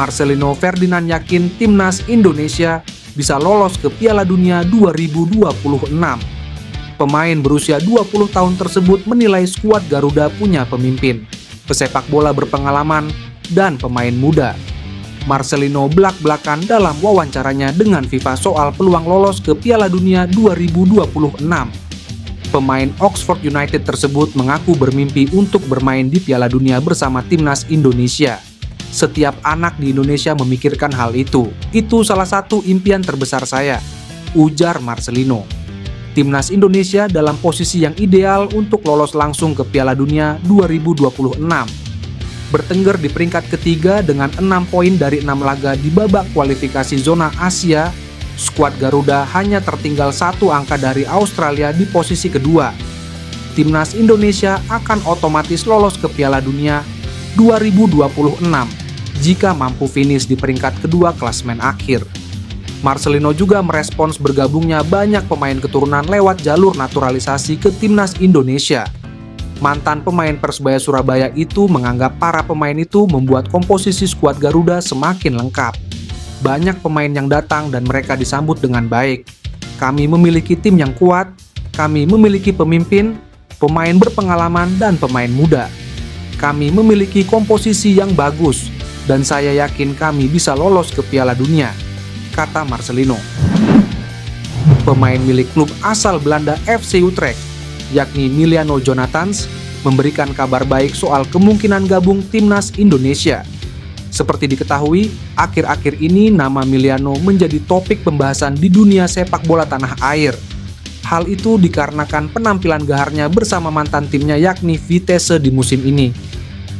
Marcelino Ferdinand yakin timnas Indonesia bisa lolos ke Piala Dunia 2026. Pemain berusia 20 tahun tersebut menilai skuad Garuda punya pemimpin, pesepak bola berpengalaman, dan pemain muda. Marcelino belak-belakan dalam wawancaranya dengan FIFA soal peluang lolos ke Piala Dunia 2026. Pemain Oxford United tersebut mengaku bermimpi untuk bermain di Piala Dunia bersama timnas Indonesia. Setiap anak di Indonesia memikirkan hal itu. Itu salah satu impian terbesar saya, ujar Marcelino. Timnas Indonesia dalam posisi yang ideal untuk lolos langsung ke Piala Dunia 2026. Bertengger di peringkat ketiga dengan 6 poin dari 6 laga di babak kualifikasi zona Asia, skuad Garuda hanya tertinggal 1 angka dari Australia di posisi kedua. Timnas Indonesia akan otomatis lolos ke Piala Dunia 2026 jika mampu finish di peringkat kedua klasemen akhir. Marcelino juga merespons bergabungnya banyak pemain keturunan lewat jalur naturalisasi ke timnas Indonesia. Mantan pemain Persebaya Surabaya itu menganggap para pemain itu membuat komposisi skuad Garuda semakin lengkap. Banyak pemain yang datang dan mereka disambut dengan baik. Kami memiliki tim yang kuat, kami memiliki pemimpin, pemain berpengalaman, dan pemain muda. Kami memiliki komposisi yang bagus, dan saya yakin kami bisa lolos ke Piala Dunia, kata Marcelino. Pemain milik klub asal Belanda FC Utrecht, yakni Miliano Jonathans, memberikan kabar baik soal kemungkinan gabung timnas Indonesia. Seperti diketahui, akhir-akhir ini nama Miliano menjadi topik pembahasan di dunia sepak bola tanah air. Hal itu dikarenakan penampilan gaharnya bersama mantan timnya yakni Vitesse di musim ini.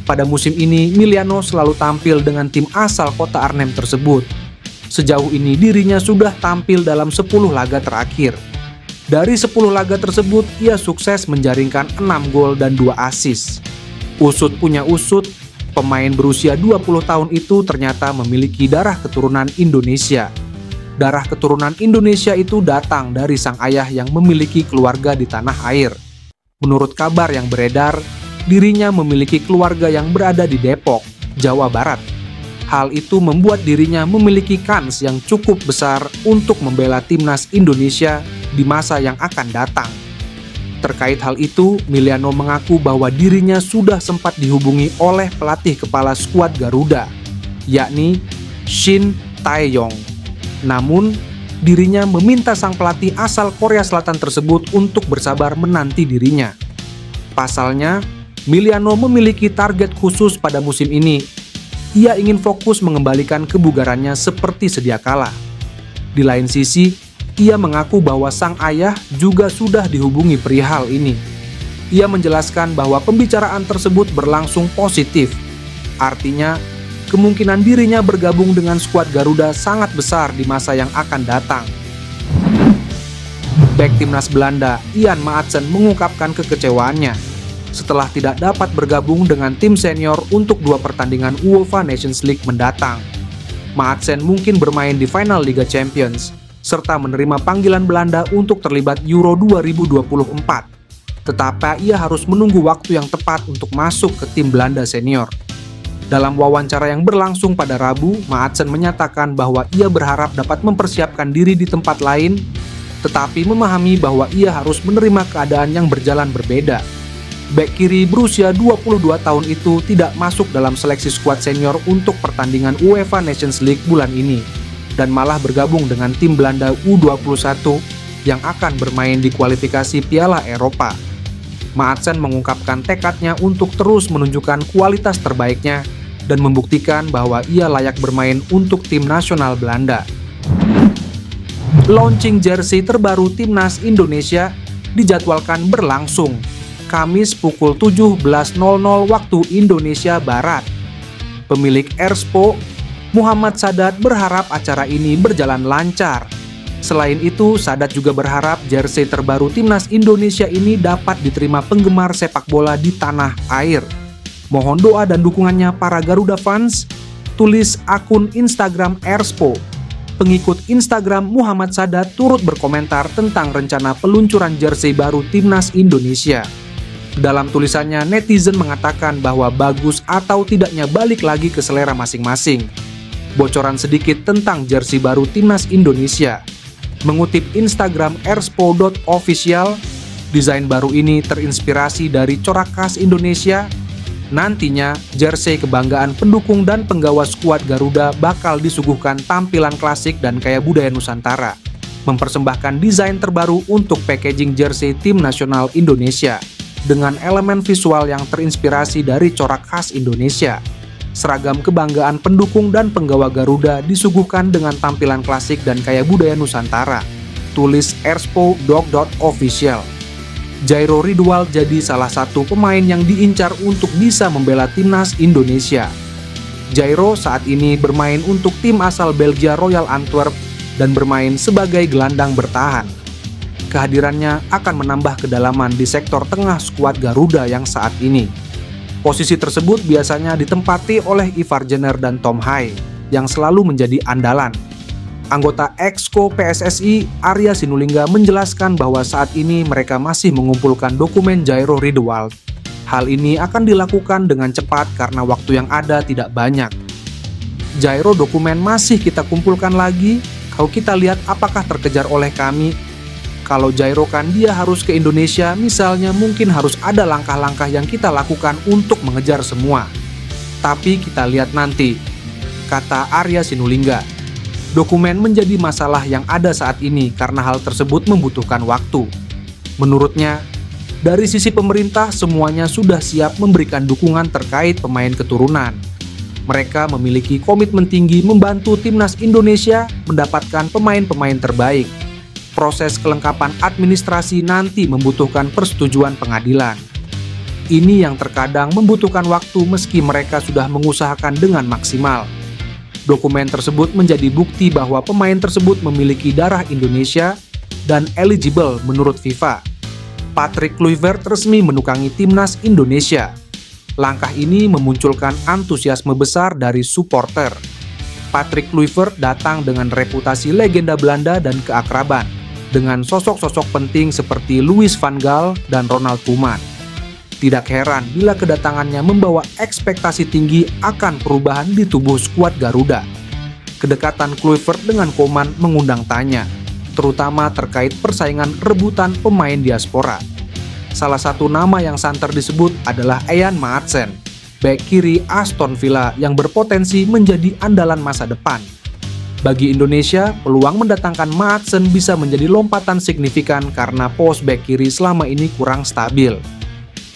Pada musim ini, Miliano selalu tampil dengan tim asal kota Arnhem tersebut. Sejauh ini dirinya sudah tampil dalam 10 laga terakhir. Dari 10 laga tersebut, ia sukses menjaringkan 6 gol dan 2 assist. Usut punya usut, pemain berusia 20 tahun itu ternyata memiliki darah keturunan Indonesia. Darah keturunan Indonesia itu datang dari sang ayah yang memiliki keluarga di tanah air. Menurut kabar yang beredar, dirinya memiliki keluarga yang berada di Depok, Jawa Barat. Hal itu membuat dirinya memiliki kans yang cukup besar untuk membela timnas Indonesia di masa yang akan datang. Terkait hal itu, Miliano mengaku bahwa dirinya sudah sempat dihubungi oleh pelatih kepala skuad Garuda, yakni Shin Tae-yong. Namun, dirinya meminta sang pelatih asal Korea Selatan tersebut untuk bersabar menanti dirinya. Pasalnya, Miliano memiliki target khusus pada musim ini. Ia ingin fokus mengembalikan kebugarannya seperti sedia kala. Di lain sisi, ia mengaku bahwa sang ayah juga sudah dihubungi perihal ini. Ia menjelaskan bahwa pembicaraan tersebut berlangsung positif. Artinya, kemungkinan dirinya bergabung dengan skuad Garuda sangat besar di masa yang akan datang. Bek timnas Belanda, Ian Maatsen, mengungkapkan kekecewaannya setelah tidak dapat bergabung dengan tim senior untuk 2 pertandingan UEFA Nations League mendatang. Maatsen mungkin bermain di final Liga Champions, serta menerima panggilan Belanda untuk terlibat Euro 2024. Tetapi ia harus menunggu waktu yang tepat untuk masuk ke tim Belanda senior. Dalam wawancara yang berlangsung pada Rabu, Maatsen menyatakan bahwa ia berharap dapat mempersiapkan diri di tempat lain, tetapi memahami bahwa ia harus menerima keadaan yang berjalan berbeda. Bek kiri berusia 22 tahun itu tidak masuk dalam seleksi skuad senior untuk pertandingan UEFA Nations League bulan ini, dan malah bergabung dengan tim Belanda U21 yang akan bermain di kualifikasi Piala Eropa. Maatsen mengungkapkan tekadnya untuk terus menunjukkan kualitas terbaiknya dan membuktikan bahwa ia layak bermain untuk tim nasional Belanda. Launching jersey terbaru timnas Indonesia dijadwalkan berlangsung Kamis pukul 17.00 waktu Indonesia Barat. Pemilik Erspo, Muhammad Sadat, berharap acara ini berjalan lancar. Selain itu, Sadat juga berharap jersey terbaru timnas Indonesia ini dapat diterima penggemar sepak bola di tanah air. Mohon doa dan dukungannya para Garuda fans, tulis akun Instagram Erspo. Pengikut Instagram Muhammad Sadat turut berkomentar tentang rencana peluncuran jersey baru timnas Indonesia. Dalam tulisannya, netizen mengatakan bahwa bagus atau tidaknya balik lagi ke selera masing-masing. Bocoran sedikit tentang jersey baru timnas Indonesia. Mengutip Instagram erspo.official, desain baru ini terinspirasi dari corak khas Indonesia. Nantinya, jersey kebanggaan pendukung dan penggawa skuad Garuda bakal disuguhkan tampilan klasik dan kaya budaya Nusantara, mempersembahkan desain terbaru untuk packaging jersey tim nasional Indonesia dengan elemen visual yang terinspirasi dari corak khas Indonesia. Seragam kebanggaan pendukung dan penggawa Garuda disuguhkan dengan tampilan klasik dan kaya budaya Nusantara, tulis erspo.official. Jairo Ridwal jadi salah satu pemain yang diincar untuk bisa membela timnas Indonesia. Jairo saat ini bermain untuk tim asal Belgia Royal Antwerp dan bermain sebagai gelandang bertahan. Kehadirannya akan menambah kedalaman di sektor tengah skuad Garuda yang saat ini. Posisi tersebut biasanya ditempati oleh Ivar Jenner dan Tom Hai yang selalu menjadi andalan. Anggota Exco PSSI Arya Sinulinga menjelaskan bahwa saat ini mereka masih mengumpulkan dokumen Jairo Ridwal. Hal ini akan dilakukan dengan cepat karena waktu yang ada tidak banyak. Jairo dokumen masih kita kumpulkan lagi, kalau kita lihat apakah terkejar oleh kami. Kalau Jairo kan dia harus ke Indonesia, misalnya mungkin harus ada langkah-langkah yang kita lakukan untuk mengejar semua. Tapi kita lihat nanti, kata Arya Sinulinga. Dokumen menjadi masalah yang ada saat ini karena hal tersebut membutuhkan waktu. Menurutnya, dari sisi pemerintah semuanya sudah siap memberikan dukungan terkait pemain keturunan. Mereka memiliki komitmen tinggi membantu timnas Indonesia mendapatkan pemain-pemain terbaik. Proses kelengkapan administrasi nanti membutuhkan persetujuan pengadilan. Ini yang terkadang membutuhkan waktu meski mereka sudah mengusahakan dengan maksimal. Dokumen tersebut menjadi bukti bahwa pemain tersebut memiliki darah Indonesia dan eligible menurut FIFA. Patrick Kluivert resmi menukangi timnas Indonesia. Langkah ini memunculkan antusiasme besar dari supporter. Patrick Kluivert datang dengan reputasi legenda Belanda dan keakraban dengan sosok-sosok penting seperti Louis van Gaal dan Ronald Koeman. Tidak heran bila kedatangannya membawa ekspektasi tinggi akan perubahan di tubuh skuad Garuda. Kedekatan Kluivert dengan Koeman mengundang tanya, terutama terkait persaingan rebutan pemain diaspora. Salah satu nama yang santer disebut adalah Ian Maatsen, bek kiri Aston Villa yang berpotensi menjadi andalan masa depan. Bagi Indonesia, peluang mendatangkan Maatsen bisa menjadi lompatan signifikan karena pos bek kiri selama ini kurang stabil.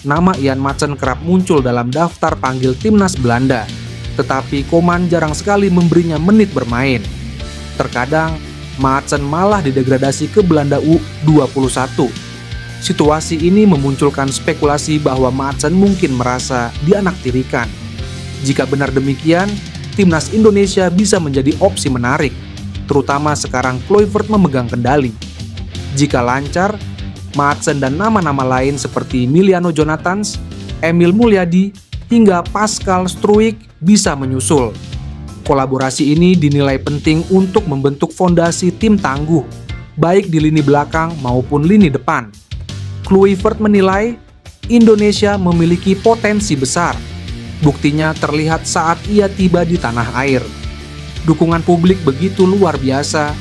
Nama Ian Maatsen kerap muncul dalam daftar panggil timnas Belanda, tetapi Koeman jarang sekali memberinya menit bermain. Terkadang, Maatsen malah didegradasi ke Belanda U21. Situasi ini memunculkan spekulasi bahwa Maatsen mungkin merasa dianaktirikan. Jika benar demikian, timnas Indonesia bisa menjadi opsi menarik, terutama sekarang Kluivert memegang kendali. Jika lancar, Maatsen dan nama-nama lain seperti Emiliano Jonathans, Emil Mulyadi, hingga Pascal Struijk bisa menyusul. Kolaborasi ini dinilai penting untuk membentuk fondasi tim tangguh, baik di lini belakang maupun lini depan. Kluivert menilai Indonesia memiliki potensi besar. Buktinya terlihat saat ia tiba di tanah air. Dukungan publik begitu luar biasa